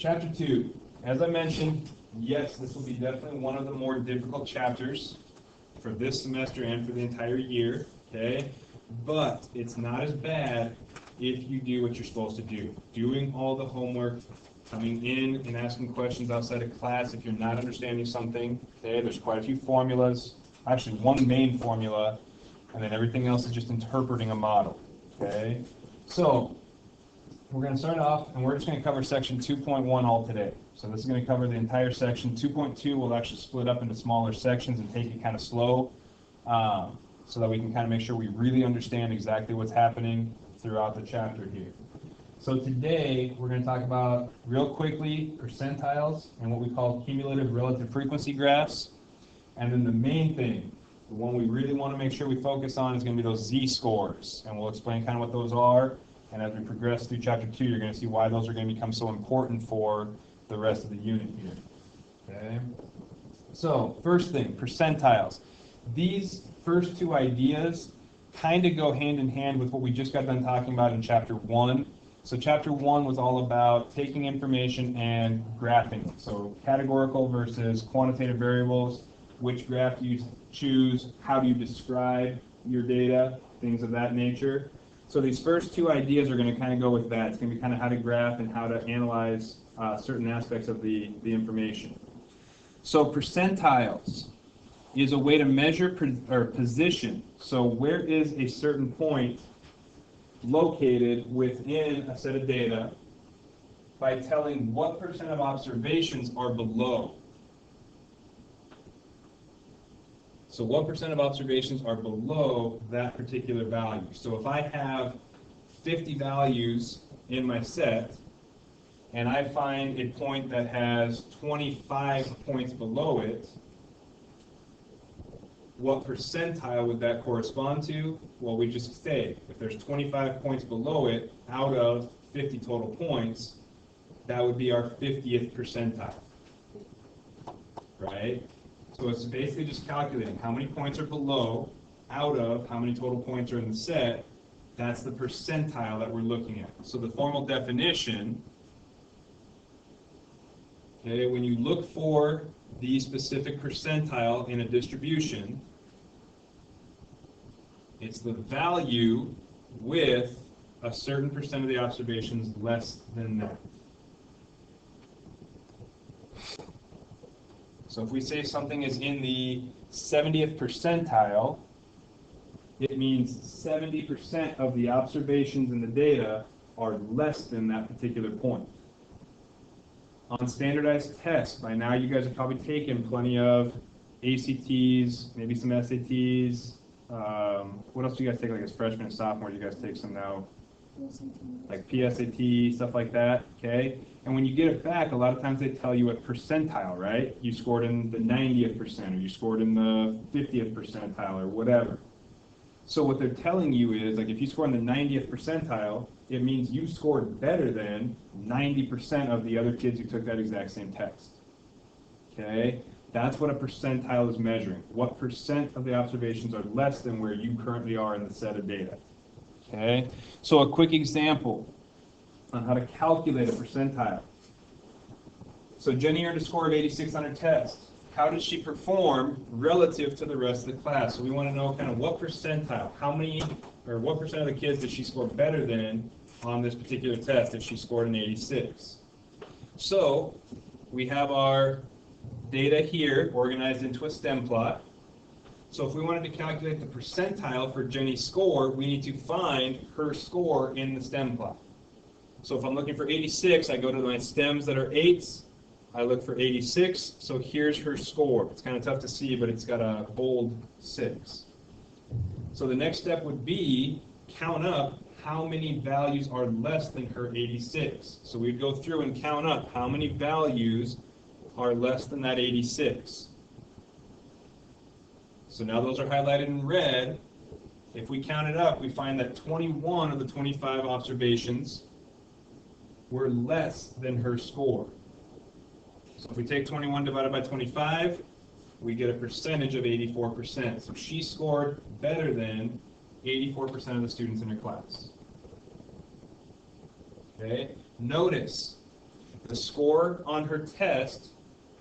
Chapter 2. As I mentioned, yes, this will be definitely one of the more difficult chapters for this semester and for the entire year, okay? But it's not as bad if you do what you're supposed to do. Doing all the homework, coming in and asking questions outside of class if you're not understanding something, okay? There's quite a few formulas, actually one main formula, and then everything else is just interpreting a model, okay? So, we're going to start off, and we're just going to cover section 2.1 all today. So this is going to cover the entire section. 2.2 will actually split up into smaller sections and take it kind of slow, so that we can kind of make sure we really understand exactly what's happening throughout the chapter here. So today, we're going to talk about, real quickly, percentiles and what we call cumulative relative frequency graphs. And then the main thing, the one we really want to make sure we focus on, is going to be those z-scores. And we'll explain kind of what those are. And as we progress through chapter 2, you're going to see why those are going to become so important for the rest of the unit here. Okay? So, first thing, percentiles. These first two ideas kind of go hand in hand with what we just got done talking about in chapter 1. So chapter 1 was all about taking information and graphing it. So categorical versus quantitative variables, which graph do you choose, how do you describe your data, things of that nature. So these first two ideas are going to kind of go with that. It's going to be kind of how to graph and how to analyze certain aspects of the information. So percentiles is a way to measure position. So where is a certain point located within a set of data by telling what % of observations are below. So what % of observations are below that particular value? So if I have 50 values in my set, and I find a point that has 25 points below it, what percentile would that correspond to? Well, we just say, if there's 25 points below it, out of 50 total points, that would be our 50th percentile, right? So it's basically just calculating how many points are below, out of how many total points are in the set. That's the percentile that we're looking at. So the formal definition, okay, when you look for the specific percentile in a distribution, it's the value with a certain % of the observations less than that. So if we say something is in the 70th percentile, it means 70% of the observations in the data are less than that particular point. On standardized tests, by now you guys have probably taken plenty of ACTs, maybe some SATs. What else do you guys take, like as freshmen and sophomores? You guys take some now, like PSAT, stuff like that, okay? And when you get it back, a lot of times they tell you what percentile, right? You scored in the 90th percent, or you scored in the 50th percentile, or whatever. So what they're telling you is, like, if you score in the 90th percentile, it means you scored better than 90% of the other kids who took that exact same test. Okay? That's what a percentile is measuring. What % of the observations are less than where you currently are in the set of data. Okay? So a quick example on how to calculate a percentile. So Jenny earned a score of 86 on her test. How did she perform relative to the rest of the class? So we want to know kind of what percentile, how many, or what % of the kids did she score better than on this particular test if she scored an 86. So we have our data here organized into a stem plot. So if we wanted to calculate the percentile for Jenny's score, we need to find her score in the stem plot. So if I'm looking for 86, I go to my stems that are 8s. I look for 86, so here's her score. It's kind of tough to see, but it's got a bold 6. So the next step would be count up how many values are less than her 86. So we'd go through and count up how many values are less than that 86. So now those are highlighted in red. If we count it up, we find that 21 of the 25 observations were less than her score. So if we take 21 divided by 25, we get a percentage of 84%. So she scored better than 84% of the students in her class. Okay? Notice, The score on her test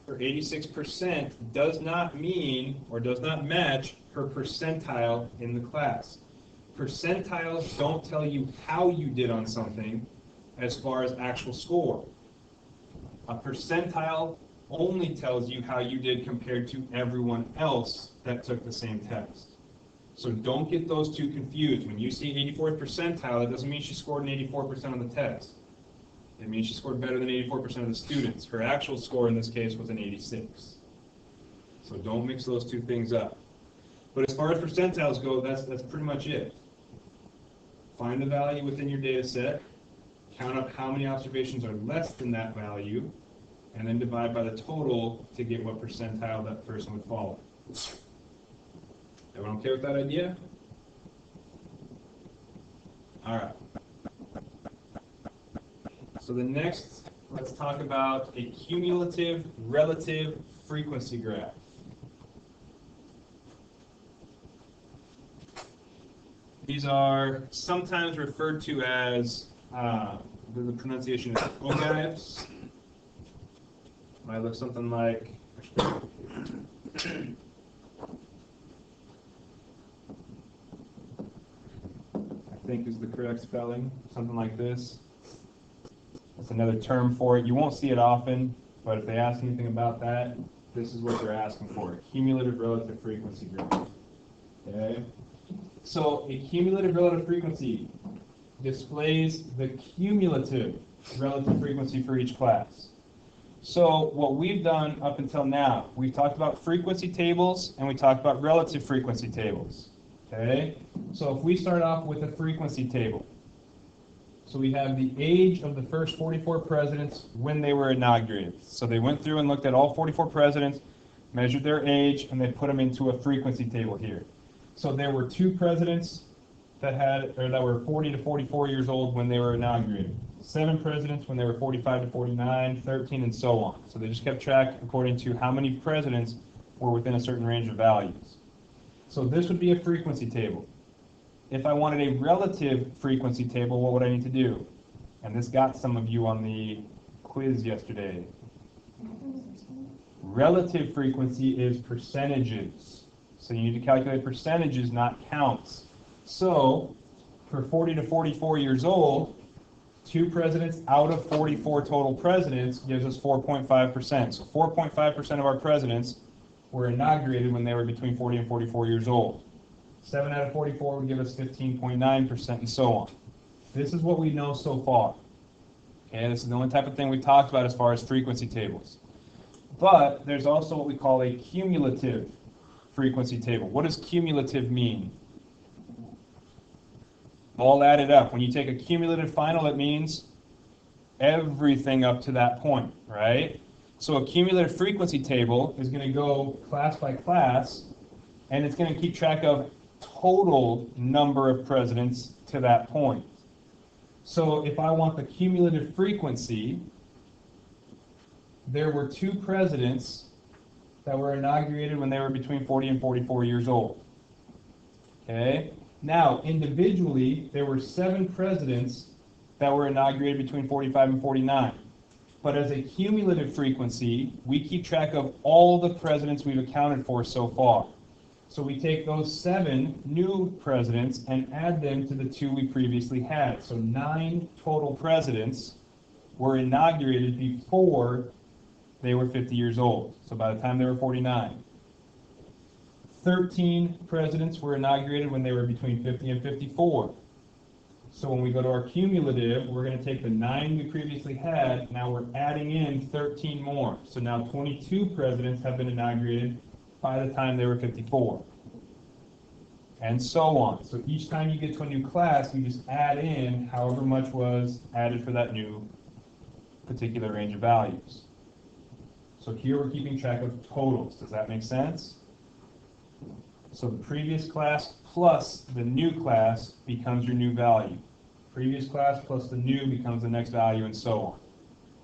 for 86% does not mean or does not match her percentile in the class. Percentiles don't tell you how you did on something as far as actual score. A percentile only tells you how you did compared to everyone else that took the same test. So don't get those two confused. When you see 84th percentile, it doesn't mean she scored an 84% on the test. It means she scored better than 84% of the students. Her actual score in this case was an 86. So don't mix those two things up. But as far as percentiles go, that's pretty much it. Find the value within your data set, count up how many observations are less than that value, and then divide by the total to get what percentile that person would follow. Everyone okay with that idea? All right. So the next, let's talk about a cumulative relative frequency graph. These are sometimes referred to as, the pronunciation is ogives. Might look something like, I think is the correct spelling, something like this. That's another term for it. You won't see it often, but if they ask anything about that, this is what they're asking for, a cumulative relative frequency graph. Okay? So a cumulative relative frequency displays the cumulative relative frequency for each class. So what we've done up until now, we've talked about frequency tables and we talked about relative frequency tables. Okay? So if we start off with a frequency table, so we have the age of the first 44 presidents when they were inaugurated. So they went through and looked at all 44 presidents, measured their age, and they put them into a frequency table here. So there were 2 presidents that were 40 to 44 years old when they were inaugurated. 7 presidents when they were 45 to 49, 13, and so on. So they just kept track according to how many presidents were within a certain range of values. So this would be a frequency table. If I wanted a relative frequency table, what would I need to do? And this got some of you on the quiz yesterday. Relative frequency is percentages. So you need to calculate percentages, not counts. So for 40 to 44 years old, 2 presidents out of 44 total presidents gives us 4.5%. So 4.5% of our presidents were inaugurated when they were between 40 and 44 years old. 7 out of 44 would give us 15.9% and so on. This is what we know so far. Okay, this is the only type of thing we talked about as far as frequency tables. But there's also what we call a cumulative frequency table. What does cumulative mean? All added up. When you take a cumulative final, it means everything up to that point, right? So a cumulative frequency table is going to go class by class, and it's going to keep track of total number of presidents to that point. So if I want the cumulative frequency, there were 2 presidents that were inaugurated when they were between 40 and 44 years old. Okay? Now, individually, there were 7 presidents that were inaugurated between 45 and 49. But as a cumulative frequency, we keep track of all the presidents we've accounted for so far. So we take those 7 new presidents and add them to the 2 we previously had. So 9 total presidents were inaugurated before they were 50 years old. So by the time they were 49. 13 presidents were inaugurated when they were between 50 and 54. So when we go to our cumulative, we're going to take the 9 we previously had, now we're adding in 13 more. So now 22 presidents have been inaugurated by the time they were 54. And so on. So each time you get to a new class, you just add in however much was added for that new particular range of values. So here we're keeping track of totals. Does that make sense? So the previous class plus the new class becomes your new value. Previous class plus the new becomes the next value, and so on.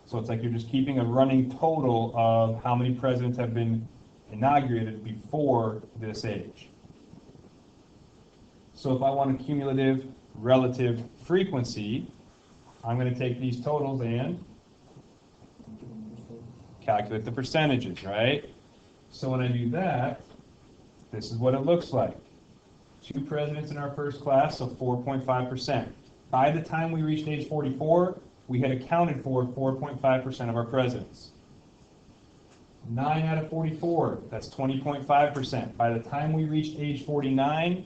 So it's like you're just keeping a running total of how many presidents have been inaugurated before this age. So if I want a cumulative relative frequency, I'm going to take these totals and calculate the percentages, right? So when I do that, this is what it looks like. 2 presidents in our first class, so 4.5%. By the time we reached age 44, we had accounted for 4.5% of our presidents. 9 out of 44, that's 20.5%. By the time we reached age 49,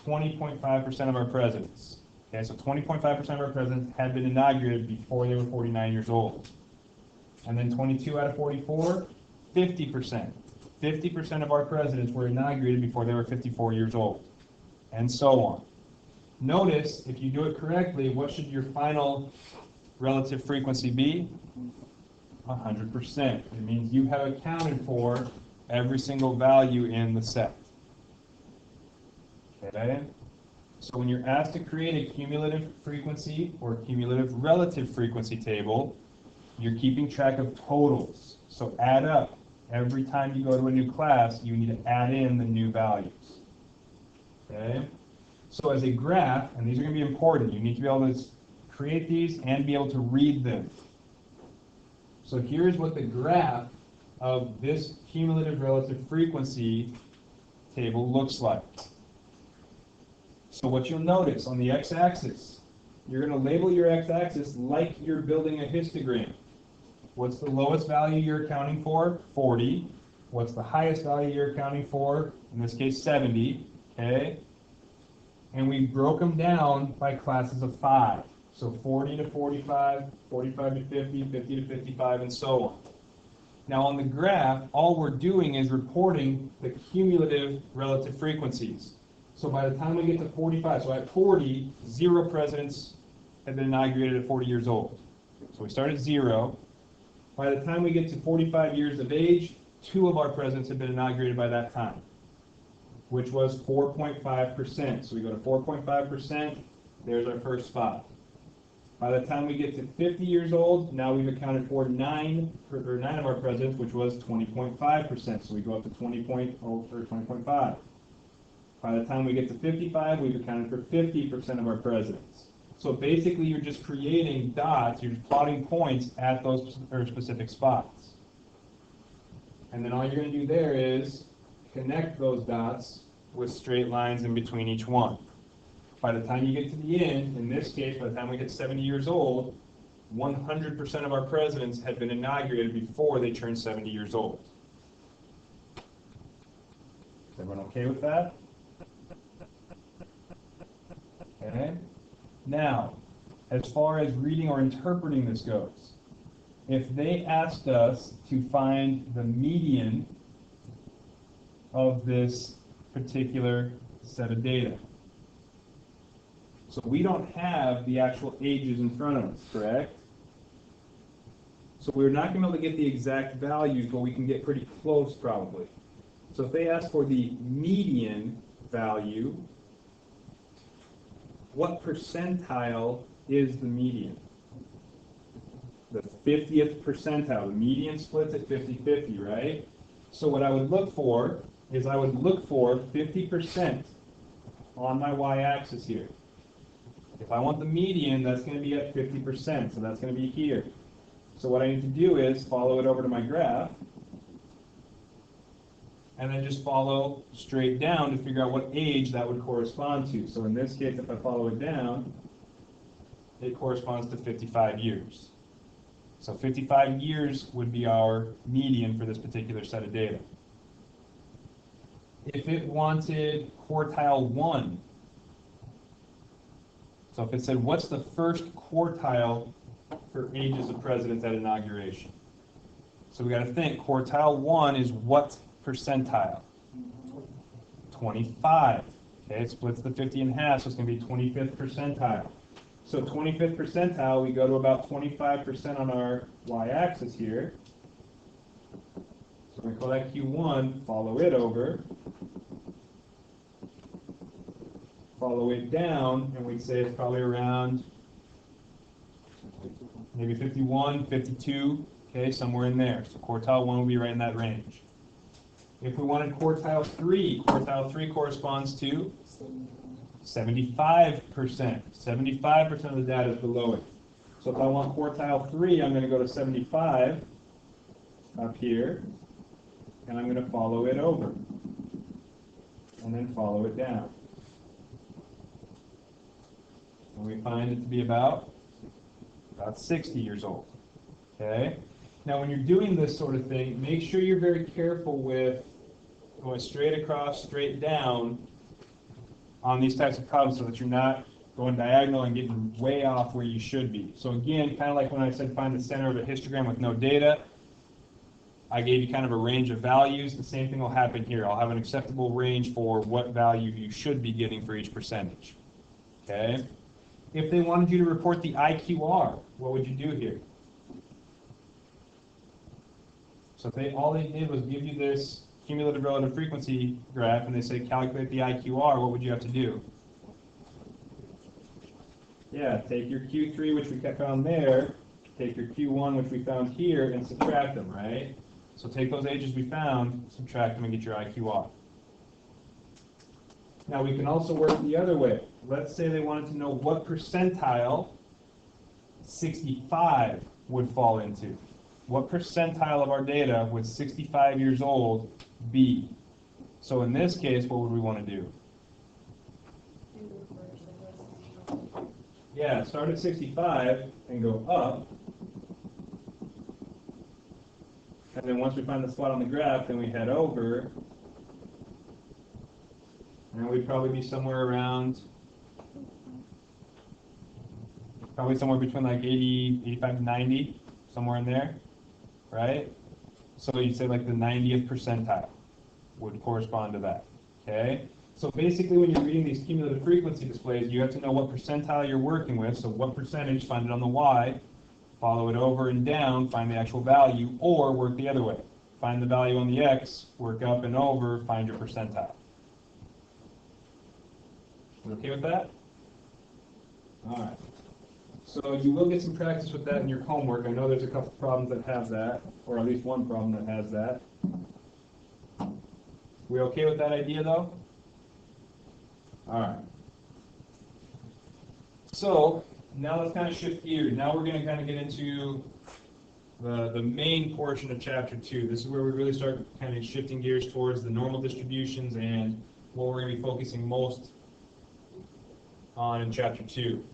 20.5% of our presidents. Okay, so 20.5% of our presidents had been inaugurated before they were 49 years old. And then 22 out of 44, 50%. 50% of our presidents were inaugurated before they were 54 years old. And so on. Notice, if you do it correctly, what should your final relative frequency be? 100%. It means you have accounted for every single value in the set. Okay? So when you're asked to create a cumulative frequency or cumulative relative frequency table, you're keeping track of totals. So add up. Every time you go to a new class, you need to add in the new values. Okay? So as a graph, and these are going to be important, you need to be able to create these and be able to read them. So here's what the graph of this cumulative relative frequency table looks like. So what you'll notice on the x-axis, you're going to label your x-axis like you're building a histogram. What's the lowest value you're accounting for? 40. What's the highest value you're accounting for? In this case, 70. Okay? And we broke them down by classes of 5. So 40 to 45, 45 to 50, 50 to 55, and so on. Now on the graph, all we're doing is reporting the cumulative relative frequencies. So by the time we get to 45, so at 40, 0 presidents have been inaugurated at 40 years old. So we start at 0. By the time we get to 45 years of age, 2 of our presidents have been inaugurated by that time, which was 4.5%. So we go to 4.5%, there's our first spot. By the time we get to 50 years old, now we've accounted for 9 of our presidents, which was 20.5%. So we go up to 20.5. By the time we get to 55, we've accounted for 50% of our presidents. So basically, you're just creating dots, you're just plotting points at those specific spots. And then all you're going to do there is connect those dots with straight lines in between each one. By the time you get to the end, in this case, by the time we get 70 years old, 100% of our presidents had been inaugurated before they turned 70 years old. Is everyone okay with that? Okay. Now, as far as reading or interpreting this goes, if they asked us to find the median of this particular set of data, so we don't have the actual ages in front of us, correct? So we're not going to be able to get the exact values, but we can get pretty close probably. So if they ask for the median value, what percentile is the median? The 50th percentile. The median splits at 50-50, right? So what I would look for is I would look for 50% on my y-axis here. If I want the median, that's going to be at 50%, so that's going to be here. So what I need to do is follow it over to my graph, and then just follow straight down to figure out what age that would correspond to. So in this case, if I follow it down, it corresponds to 55 years. So 55 years would be our median for this particular set of data. If it wanted quartile 1, so if it said, what's the first quartile for ages of presidents at inauguration? So we got to think, quartile 1 is what percentile? 25. Okay, it splits the 50 in half, so it's going to be 25th percentile. So 25th percentile, we go to about 25% on our y-axis here. So we call that Q1, follow it over, follow it down, and we'd say it's probably around maybe 51, 52, okay, somewhere in there. So quartile 1 will be right in that range. If we wanted quartile 3 corresponds to 75%. 75% of the data is below it. So if I want quartile 3, I'm going to go to 75. up here, and I'm going to follow it over, and then follow it down. And we find it to be about 60 years old. Okay? Now, when you're doing this sort of thing, make sure you're very careful with going straight across, straight down on these types of problems so that you're not going diagonal and getting way off where you should be. So again, kind of like when I said find the center of a histogram with no data, I gave you kind of a range of values. The same thing will happen here. I'll have an acceptable range for what value you should be getting for each percentage. Okay? If they wanted you to report the IQR, what would you do here? So if all they did was give you this cumulative relative frequency graph and they say calculate the IQR, what would you have to do? Yeah, take your Q3, which we found there, take your Q1, which we found here, and subtract them, right? So take those ages we found, subtract them, and get your IQR. Now we can also work the other way. Let's say they wanted to know what percentile 65 would fall into. What percentile of our data would 65 years old be? So in this case, what would we want to do? Yeah, start at 65 and go up. And then once we find the spot on the graph, then we head over. And we'd probably be somewhere around, probably somewhere between like 80, 85 to 90, somewhere in there, right? So you'd say like the 90th percentile would correspond to that, okay? So basically when you're reading these cumulative frequency displays, you have to know what percentile you're working with, so what percentage, find it on the Y, follow it over and down, find the actual value, or work the other way. Find the value on the X, work up and over, find your percentile. You okay with that? All right. So you will get some practice with that in your homework. I know there's a couple problems that have that, or at least one problem that has that. We okay with that idea, though? All right. So now let's kind of shift gears. Now we're going to kind of get into the main portion of Chapter 2. This is where we really start kind of shifting gears towards the normal distributions and what we're going to be focusing most on in Chapter 2.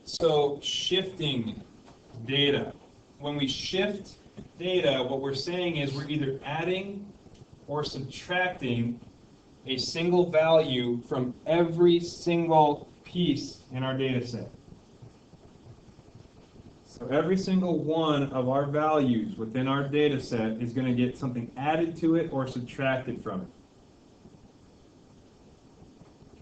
So shifting data. When we shift data, what we're saying is we're either adding or subtracting a single value from every single piece in our data set. So every single one of our values within our data set is going to get something added to it or subtracted from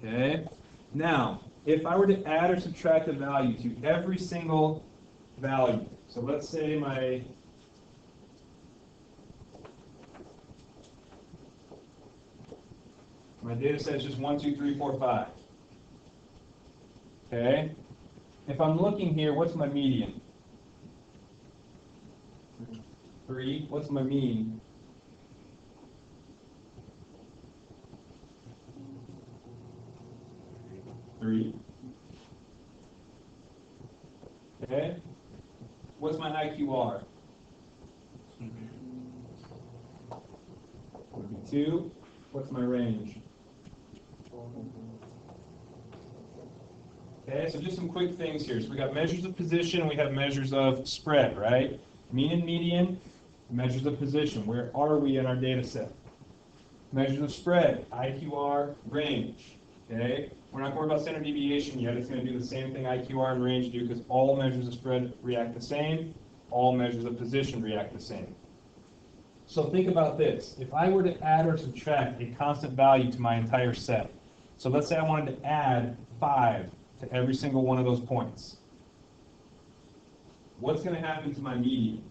it. Okay? Now, if I were to add or subtract a value to every single value, so let's say my data set is just 1, 2, 3, 4, 5. Okay? If I'm looking here, what's my median? 3. What's my mean? 3. Okay? What's my IQR? Would be 2. What's my range? Okay, so just some quick things here. So we got measures of position, we have measures of spread, right? Mean and median, measures of position. Where are we in our data set? Measures of spread, IQR, range. Okay? We're not worried about standard deviation yet. It's going to do the same thing IQR and range do because all measures of spread react the same. All measures of position react the same. So think about this. If I were to add or subtract a constant value to my entire set, so let's say I wanted to add 5 to every single one of those points, what's going to happen to my median?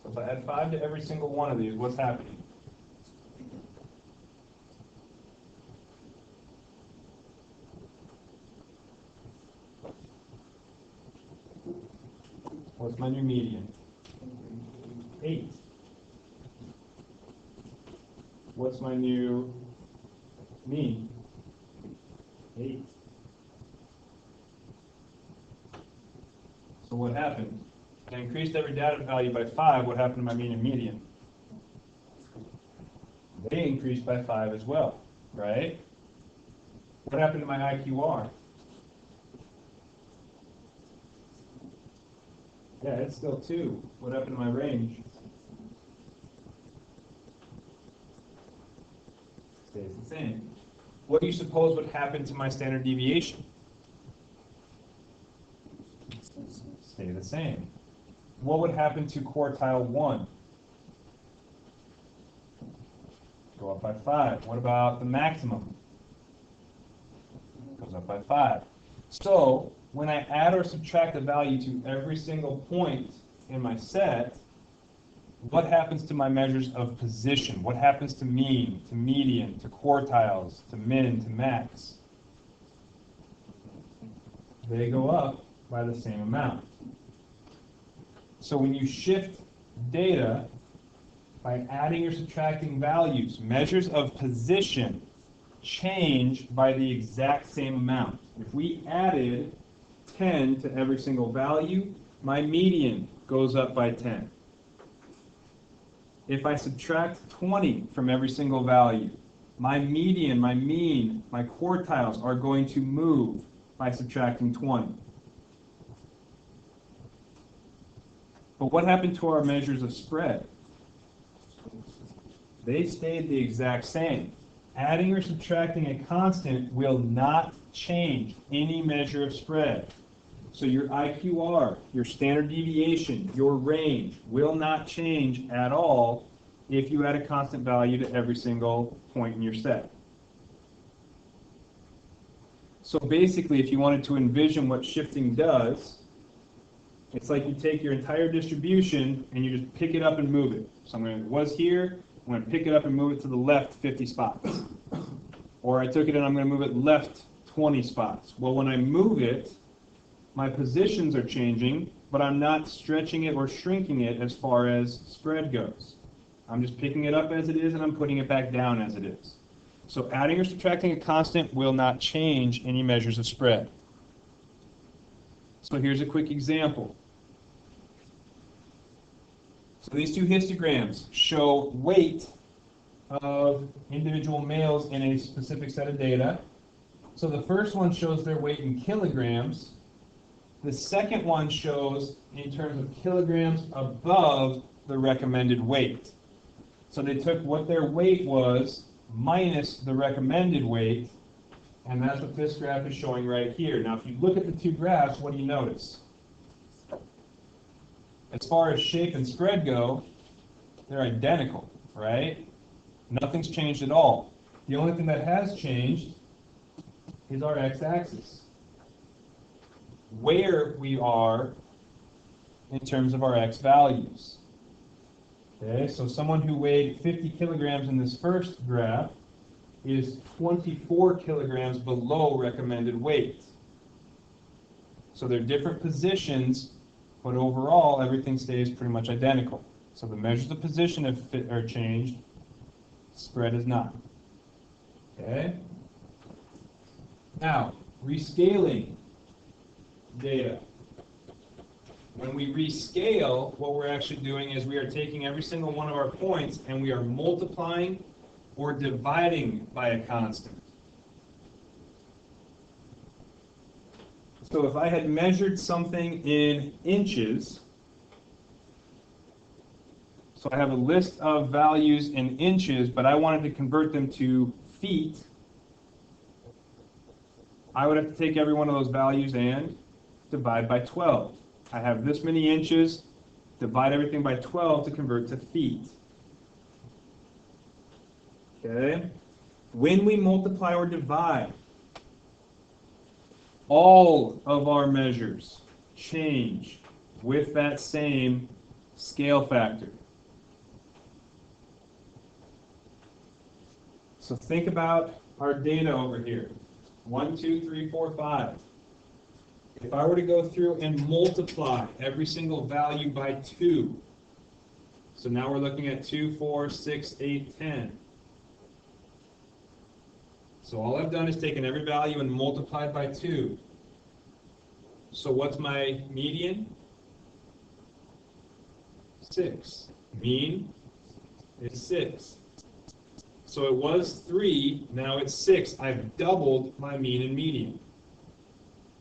So if I add 5 to every single one of these, what's happening? What's my new median? 8. What's my new mean? 8. So what happened? I increased every data value by 5. What happened to my mean and median? They increased by 5 as well, right? What happened to my IQR? Yeah, it's still 2. What happened to my range? Stays the same. What do you suppose would happen to my standard deviation? Stay the same. What would happen to quartile 1? Go up by 5. What about the maximum? Goes up by 5. So when I add or subtract a value to every single point in my set, what happens to my measures of position? What happens to mean, to median, to quartiles, to min, to max? They go up by the same amount. So when you shift data by adding or subtracting values, measures of position change by the exact same amount. If we added 10 to every single value, my median goes up by 10. If I subtract 20 from every single value, my median, my mean, my quartiles are going to move by subtracting 20. But what happened to our measures of spread? They stayed the exact same. Adding or subtracting a constant will not change any measure of spread. So your IQR, your standard deviation, your range will not change at all if you add a constant value to every single point in your set. So basically, if you wanted to envision what shifting does, it's like you take your entire distribution and you just pick it up and move it. So it was here, I'm going to pick it up and move it to the left 50 spots. Or I took it and I'm going to move it left 20 spots. Well, when I move it, my positions are changing, but I'm not stretching it or shrinking it as far as spread goes. I'm just picking it up as it is and I'm putting it back down as it is. So adding or subtracting a constant will not change any measures of spread. So here's a quick example. So these two histograms show weight of individual males in a specific set of data. So the first one shows their weight in kilograms. The second one shows in terms of kilograms above the recommended weight. So they took what their weight was minus the recommended weight, and that's what this graph is showing right here. Now, if you look at the two graphs, what do you notice? As far as shape and spread go, they're identical, right? Nothing's changed at all. The only thing that has changed is our x-axis, where we are in terms of our x values. Okay, so someone who weighed 50 kilograms in this first graph is 24 kilograms below recommended weight. So they're different positions, but overall everything stays pretty much identical. So the measures of position are changed, spread is not. Okay? Now, rescaling data. When we rescale, what we're actually doing is we are taking every single one of our points and we are multiplying or dividing by a constant. So if I had measured something in inches, so I have a list of values in inches, but I wanted to convert them to feet, I would have to take every one of those values and divide by 12. I have this many inches, divide everything by 12 to convert to feet. Okay? When we multiply or divide, all of our measures change with that same scale factor. So think about our data over here. 1, 2, 3, 4, 5. If I were to go through and multiply every single value by 2, so now we're looking at 2, 4, 6, 8, 10. So all I've done is taken every value and multiplied by 2. So what's my median? 6. Mean is 6. So it was 3, now it's 6. I've doubled my mean and median.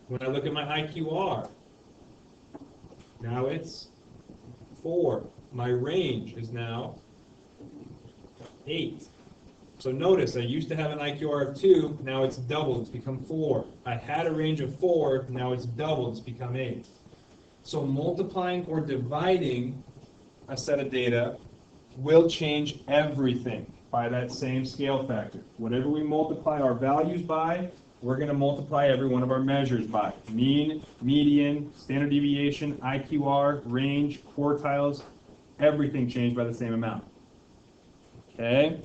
When I look at my IQR, now it's 4. My range is now 8. So notice, I used to have an IQR of 2, now it's doubled, it's become 4. I had a range of 4, now it's doubled, it's become 8. So multiplying or dividing a set of data will change everything by that same scale factor. Whatever we multiply our values by, we're going to multiply every one of our measures by. Mean, median, standard deviation, IQR, range, quartiles, everything changed by the same amount. Okay?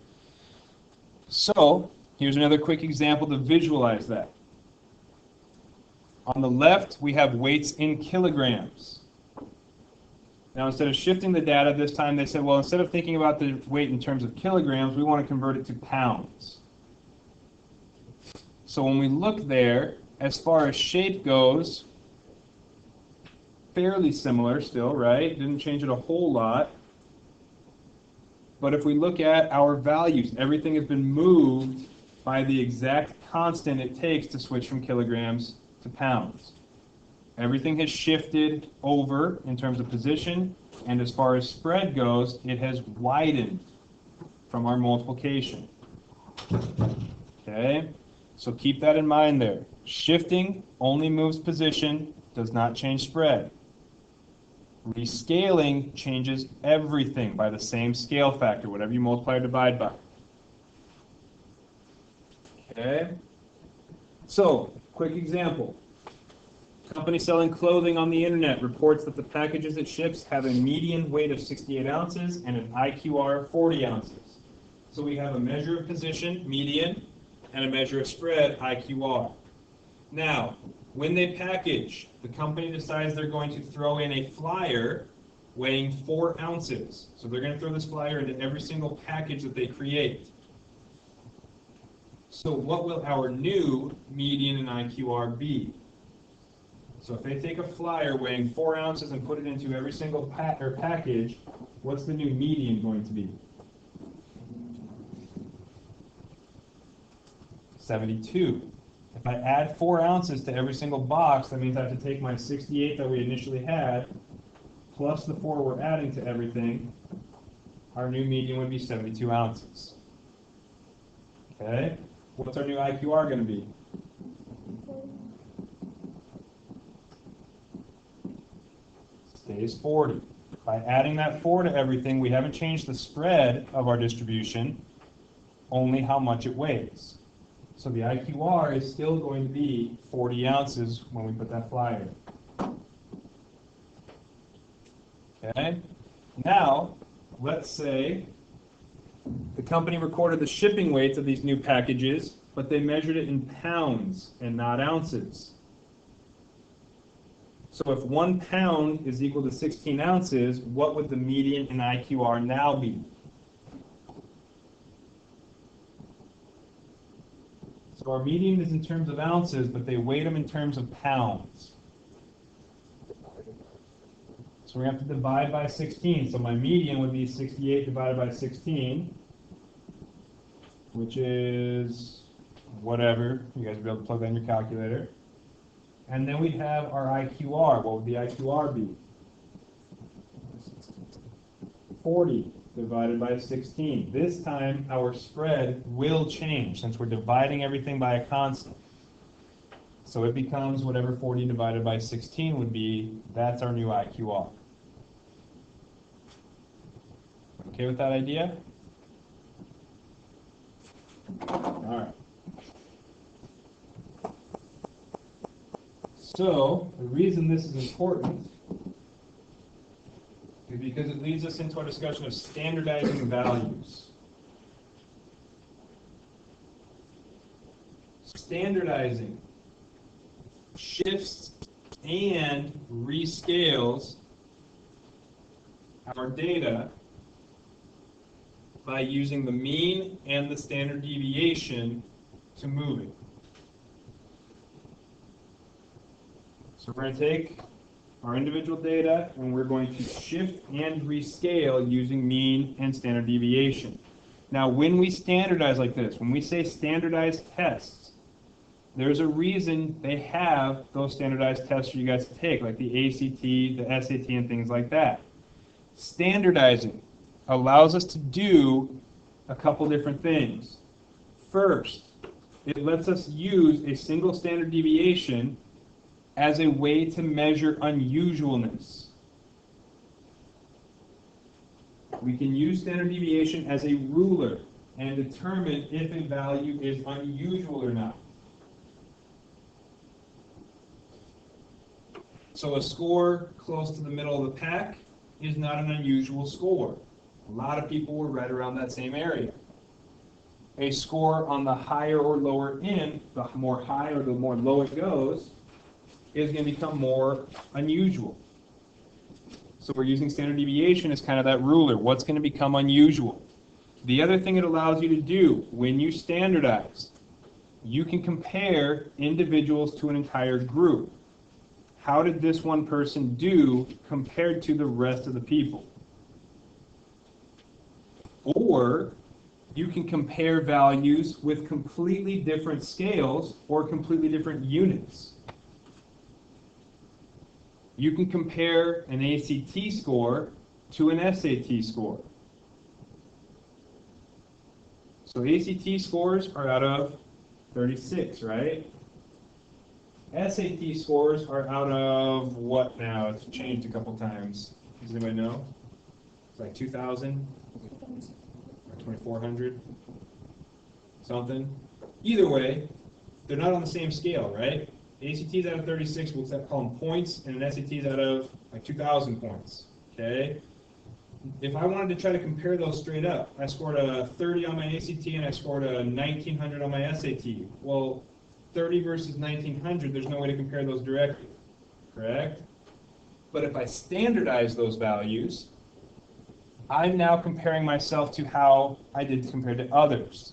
So, here's another quick example to visualize that. On the left, we have weights in kilograms. Now, instead of shifting the data, this time they said, well, instead of thinking about the weight in terms of kilograms, we want to convert it to pounds. So when we look there, as far as shape goes, fairly similar still, right? Didn't change it a whole lot. But if we look at our values, everything has been moved by the exact constant it takes to switch from kilograms to pounds. Everything has shifted over in terms of position, and as far as spread goes, it has widened from our multiplication. Okay? So keep that in mind there. Shifting only moves position, does not change spread. Rescaling changes everything by the same scale factor, whatever you multiply or divide by. Okay? So, quick example. Company selling clothing on the internet reports that the packages it ships have a median weight of 68 ounces and an IQR of 40 ounces. So we have a measure of position, median, and a measure of spread, IQR. Now, when they package, the company decides they're going to throw in a flyer weighing 4 ounces. So they're going to throw this flyer into every single package that they create. So what will our new median and IQR be? So if they take a flyer weighing 4 ounces and put it into every single package, what's the new median going to be? 72. If I add 4 ounces to every single box, that means I have to take my 68 that we initially had, plus the 4 we're adding to everything. Our new median would be 72 ounces. Okay? What's our new IQR going to be? Stays 40. By adding that 4 to everything, we haven't changed the spread of our distribution, only how much it weighs. So the IQR is still going to be 40 ounces when we put that flyer. Okay? Now, let's say the company recorded the shipping weights of these new packages, but they measured it in pounds and not ounces. So if 1 pound is equal to 16 ounces, what would the median and IQR now be? So our median is in terms of ounces, but they weighed them in terms of pounds. So we have to divide by 16. So my median would be 68 divided by 16, which is whatever. You guys will be able to plug that in your calculator. And then we have our IQR. What would the IQR be? 40 divided by 16. This time, our spread will change since we're dividing everything by a constant. So it becomes whatever 40 divided by 16 would be. That's our new IQR. Okay with that idea? All right. So, the reason this is important is because it leads us into our discussion of standardizing values. Standardizing shifts and rescales our data by using the mean and the standard deviation to move it. So we're going to take our individual data and we're going to shift and rescale using mean and standard deviation. Now when we standardize like this, when we say standardized tests, there's a reason they have those standardized tests for you guys to take, like the ACT, the SAT, and things like that. Standardizing allows us to do a couple different things. First, it lets us use a single standard deviation as a way to measure unusualness. We can use standard deviation as a ruler and determine if a value is unusual or not. So a score close to the middle of the pack is not an unusual score. A lot of people were right around that same area. A score on the higher or lower end, the more high or the more low it goes, is going to become more unusual. So we're using standard deviation as kind of that ruler. What's going to become unusual? The other thing it allows you to do, when you standardize, you can compare individuals to an entire group. How did this one person do compared to the rest of the people? Or you can compare values with completely different scales or completely different units. You can compare an ACT score to an SAT score. So ACT scores are out of 36, right? SAT scores are out of what now? It's changed a couple times. Does anybody know? It's like 2,000 or 2,400 something. Either way, they're not on the same scale, right? ACT's out of 36, we'll call them points, and an SAT's out of like 2,000 points, okay? If I wanted to try to compare those straight up, I scored a 30 on my ACT and I scored a 1,900 on my SAT. Well, 30 versus 1,900, there's no way to compare those directly, correct? But if I standardize those values, I'm now comparing myself to how I did compared to others.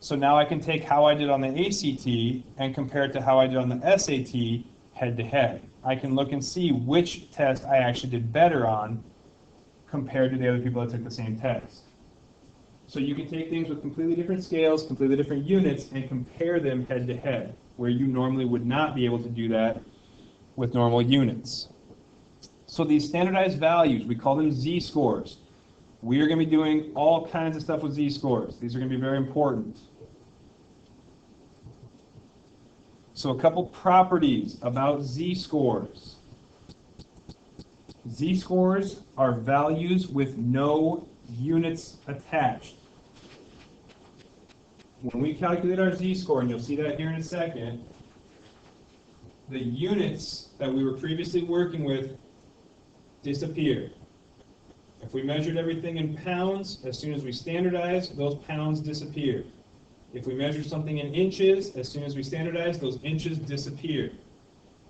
So now I can take how I did on the ACT and compare it to how I did on the SAT head to head. I can look and see which test I actually did better on compared to the other people that took the same test. So you can take things with completely different scales, completely different units, and compare them head to head, where you normally would not be able to do that with normal units. So these standardized values, we call them z-scores. We are going to be doing all kinds of stuff with z-scores. These are going to be very important. So a couple properties about z-scores. Z-scores are values with no units attached. When we calculate our z-score, and you'll see that here in a second, the units that we were previously working with disappear. If we measured everything in pounds, as soon as we standardize, those pounds disappear. If we measure something in inches, as soon as we standardize, those inches disappear.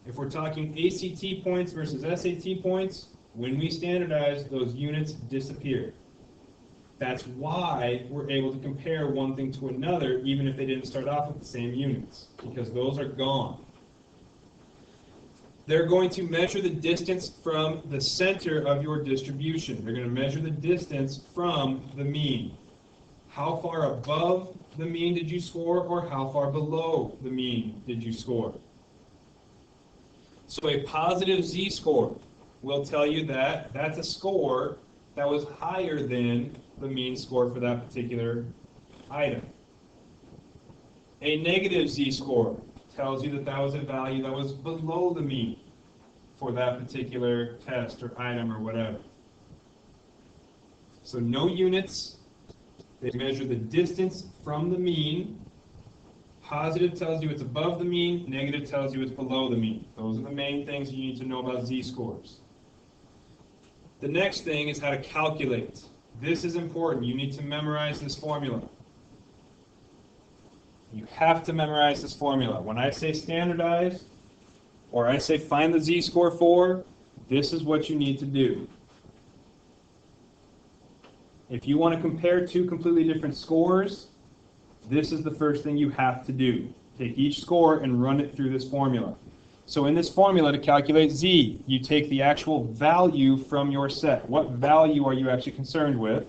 If we're talking ACT points versus SAT points, when we standardize, those units disappear. That's why we're able to compare one thing to another, even if they didn't start off with the same units, because those are gone. They're going to measure the distance from the center of your distribution. They're going to measure the distance from the mean. How far above the mean did you score, or how far below the mean did you score? So a positive z-score will tell you that that's a score that was higher than the mean score for that particular item. A negative z-score tells you that that was a value that was below the mean for that particular test or item or whatever. So no units. They measure the distance from the mean. Positive tells you it's above the mean. Negative tells you it's below the mean. Those are the main things you need to know about z-scores. The next thing is how to calculate. This is important. You need to memorize this formula. You have to memorize this formula. When I say standardize, or I say find the z-score for, this is what you need to do. If you want to compare two completely different scores, this is the first thing you have to do. Take each score and run it through this formula. So in this formula to calculate Z, you take the actual value from your set. What value are you actually concerned with?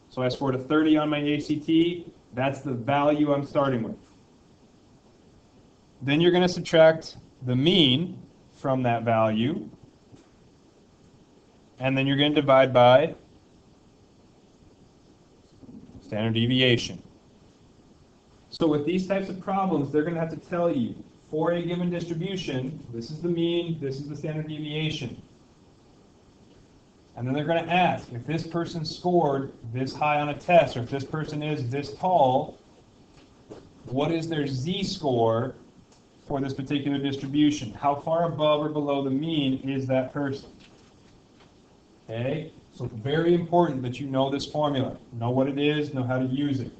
So I scored a 30 on my ACT. That's the value I'm starting with. Then you're going to subtract the mean from that value. And then you're going to divide by standard deviation. So with these types of problems, they're going to have to tell you, for a given distribution, this is the mean, this is the standard deviation. And then they're going to ask, if this person scored this high on a test, or if this person is this tall, what is their Z-score for this particular distribution? How far above or below the mean is that person? Okay, so it's very important that you know this formula. Know what it is, know how to use it.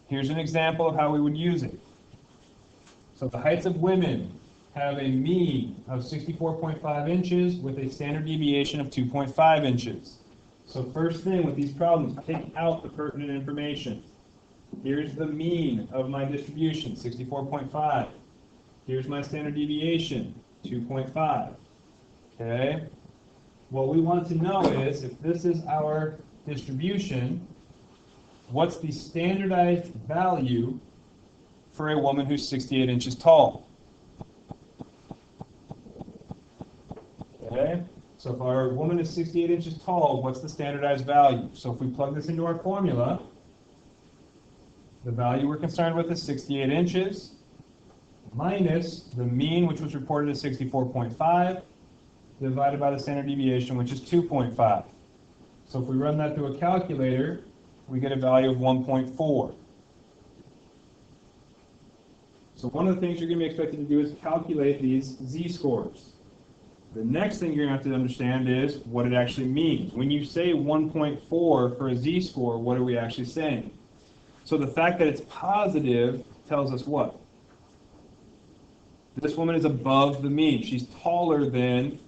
Here's an example of how we would use it. So the heights of women have a mean of 64.5 inches with a standard deviation of 2.5 inches. So first thing with these problems, take out the pertinent information. Here's the mean of my distribution, 64.5. Here's my standard deviation, 2.5. Okay? What we want to know is, if this is our distribution, what's the standardized value for a woman who's 68 inches tall? Okay? So if our woman is 68 inches tall, what's the standardized value? So if we plug this into our formula, the value we're concerned with is 68 inches minus the mean, which was reported as 64.5, divided by the standard deviation, which is 2.5. So if we run that through a calculator, we get a value of 1.4. So one of the things you're going to be expected to do is calculate these Z-scores. The next thing you're going to have to understand is what it actually means. When you say 1.4 for a Z-score, what are we actually saying? So the fact that it's positive tells us what? This woman is above the mean. She's taller than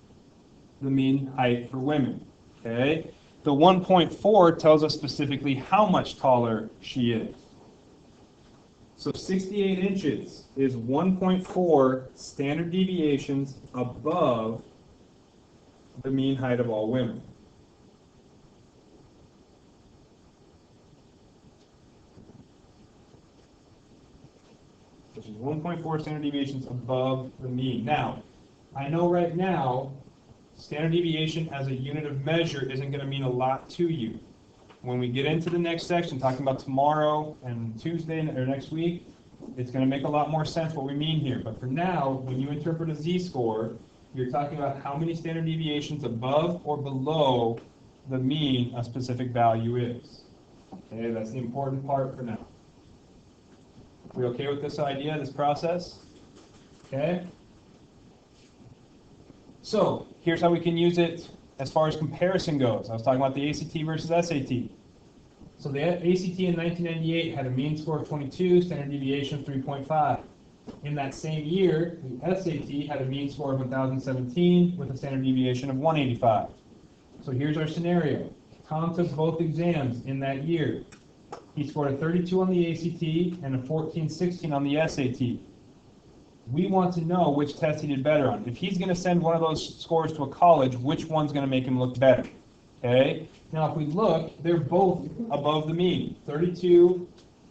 the mean height for women. Okay? The 1.4 tells us specifically how much taller she is. So 68 inches is 1.4 standard deviations above the mean height of all women. Which is 1.4 standard deviations above the mean. Now, I know right now, standard deviation as a unit of measure isn't going to mean a lot to you. When we get into the next section, talking about tomorrow and Tuesday or next week, it's going to make a lot more sense what we mean here. But for now, when you interpret a Z-score, you're talking about how many standard deviations above or below the mean a specific value is. Okay, that's the important part for now. We okay with this idea, this process? Okay? So, here's how we can use it as far as comparison goes. I was talking about the ACT versus SAT. So the ACT in 1998 had a mean score of 22, standard deviation of 3.5. In that same year, the SAT had a mean score of 1,017 with a standard deviation of 185. So here's our scenario. Tom took both exams in that year. He scored a 32 on the ACT and a 1416 on the SAT. We want to know which test he did better on. If he's going to send one of those scores to a college, which one's going to make him look better? Okay? Now, if we look, they're both above the mean. 32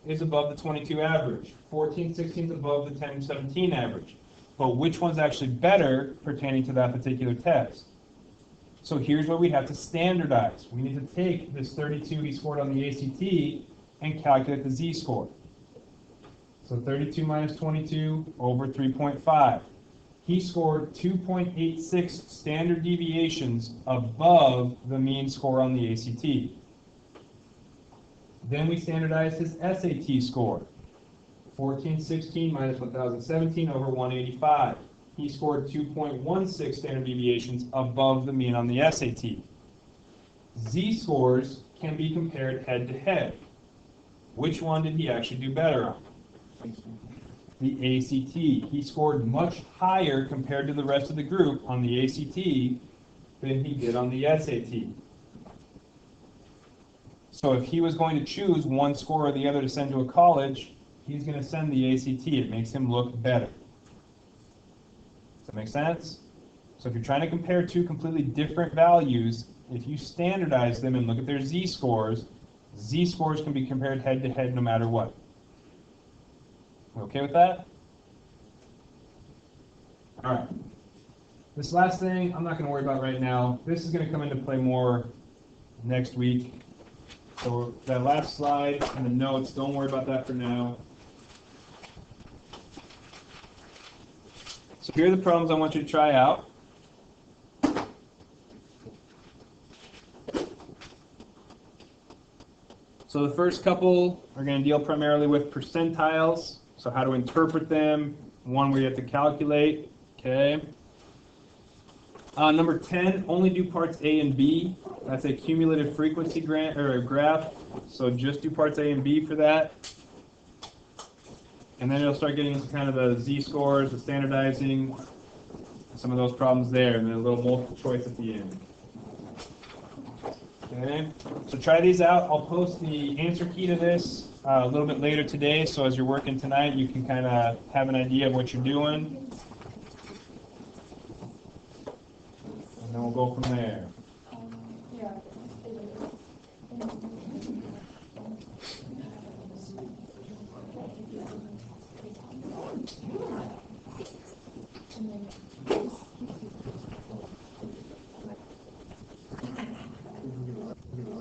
is above the 22 average. 1416 is above the 1017 average. But which one's actually better pertaining to that particular test? So here's where we have to standardize. We need to take this 32 he scored on the ACT and calculate the Z-score. So 32 minus 22 over 3.5. He scored 2.86 standard deviations above the mean score on the ACT. Then we standardized his SAT score. 1416 minus 1017 over 185. He scored 2.16 standard deviations above the mean on the SAT. Z-scores can be compared head to head. Which one did he actually do better on? The ACT. He scored much higher compared to the rest of the group on the ACT than he did on the SAT. So if he was going to choose one score or the other to send to a college, he's going to send the ACT. It makes him look better. Does that make sense? So if you're trying to compare two completely different values, if you standardize them and look at their z-scores can be compared head-to-head no matter what. You okay with that? All right. This last thing, I'm not going to worry about right now. This is going to come into play more next week. So that last slide and the notes, don't worry about that for now. So here are the problems I want you to try out. So the first couple are going to deal primarily with percentiles, so how to interpret them, one where you have to calculate, okay? Number 10, only do parts A and B. That's a cumulative frequency graph, so just do parts A and B for that. And then you'll start getting into kind of the z-scores, the standardizing, some of those problems there, and then a little multiple choice at the end. Okay, so try these out. I'll post the answer key to this a little bit later today, so as you're working tonight, you can kind of have an idea of what you're doing. And then we'll go from there.